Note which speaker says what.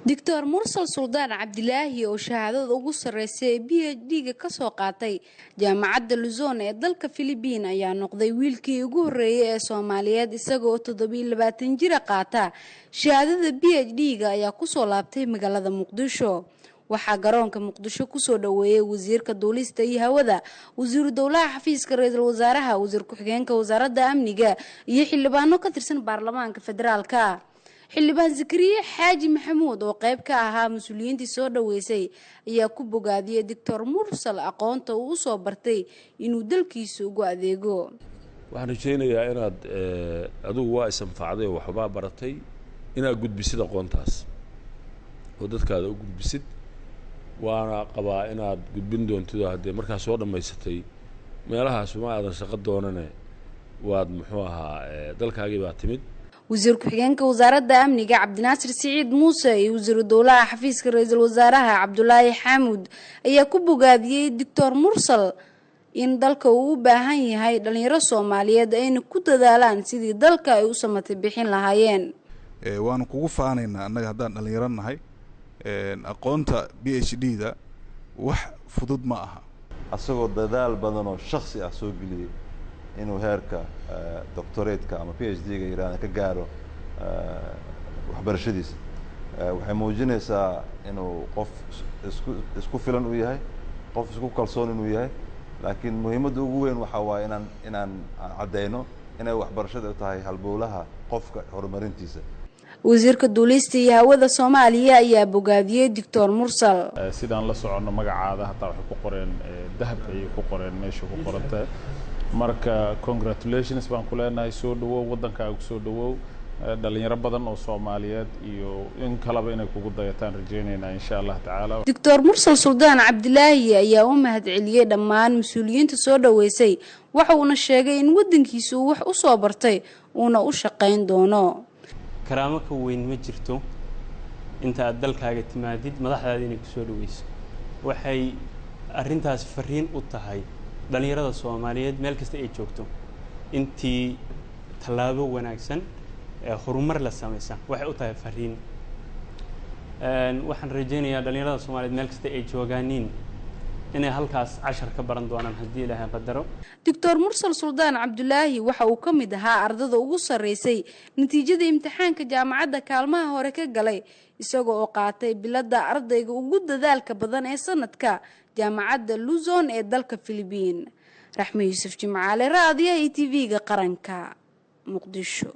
Speaker 1: دكتور مرسل سلطان عبد الله oo shahaadada ugu sareysay PhD ka soo qaatay jaamacadda Luzon ee dalka Philippines ayaa noqday wiilkii ugu horeeyay ee Soomaaliyeed isagoo 27 jir qaata shahaadada PhD ayaa ku soo laabtay magaalada Muqdisho waxaa garoonka Muqdisho ku soo dhaweeyay wasiirka duulista iyo hawada wasiir dawladaha xafiiska ra'iisul wasaaraha wasiir ku-xigeenka wasaaradda amniga iyo xildhibaano ka tirsan baarlamaanka federaalka xildhibaan Zakariya Xaaji Maxamuud oo qayb ka ahaa mas'uuliyiintii soo dhaweysay ayaa ku bogaadiyay Dr. Mursal aqoonta uu soo bartay inuu dalkiisa ugu adeego
Speaker 2: waxaan rajaynayaa inaad adigu waa isanfacday waxba baratay inaad gudbisid aqoontaas oo dadkaada u gudbisid waana qabaa inaad gudbin doonto hadii markaa soo dhameysatay meelahaas ma aadan shaqo doonane waad muxuu ahaa dalkaagii baa timid
Speaker 1: wasiir ku-xigeenka wasaaradda amniga Cabdinaasir Siciid Muuse iyo wasiir dawladaha xafiiska ra'iisul wasaaraha Cabdullaahi Xamuud ayaa ku bogaadiyay Dr. Mursal in dalka uu u baahan yahay dhalinyaro Soomaaliyeed ay ku dadaalaan sidii dalka ay u samatay bixin lahaayeen
Speaker 3: waan kugu faanaynaa annaga haddaan dhalinyaro nahay aqoonta PhD-da wax fudud ma aha
Speaker 4: asagoo dadaal badan oo shakhsi ah soo geliyay inuu heerka doctorate-ka ama PhD-ga Iran ka gaaro waxbarashadiisa waxay muujinaysaa inuu qof isku filan u yahay qof isku kalsoon inuu yahay laakiin muhiimadda ugu weyn waxa waa inaan cadeyno inay waxbarashada tahay halbowlaha qofka horumarintiisa
Speaker 1: wasiirka duulista iyo hawada Soomaaliya ayaa bogaadiyay Dr. Mursal
Speaker 5: sidaan la socono magacaada hataa waxay ku qoreen dahab ay ku qoreen meesha ku qoranta marka congratulations baan ku leenahay soo dhawow wadankaaga soo dhawow dhalinyaro badan oo Soomaaliyeed iyo in kalaba inay kugu dayataan rajeynayna insha Allah taala
Speaker 1: Dr. Mursal Sultan Abdullaahi ayaa u mahadceliyay dhammaan mas'uuliyiinta soo dhaweysay waxa uu sheegay in wadankiisu wax u soo bartay uuna u shaqeyn doono
Speaker 6: karaamo ka weyn ma jirto inta dalkaaga timaadid madaxdaada inay ku soo dhaweyso waxay arintaas fariin u tahay dhalinyarada Soomaaliyeed meel kasta ay joogto intii talaabo wanaagsan ee horumar la sameeyay waxay u tahay fariin waxaan rajaynayaa dhalinyarada Soomaaliyeed meel kasta ay joogaaniin inay halkaas 10 ka baran doonaan hadii Ilaahay qadaro
Speaker 1: Dr. Mursal Sultan Abdullaahi waxa uu ka mid ahaa ardada ugu sareysay natiijada imtixaanka jaamacadda kaalmaha hore ka galay isagoo oo qaatay biladda ardayga ugu dadaalka badan ee sanadka jaamacadda Luzon ee dalka Philippines Raxmi Yuusuf Jimcaale raadiyaha TV-ga qaranka Muqdisho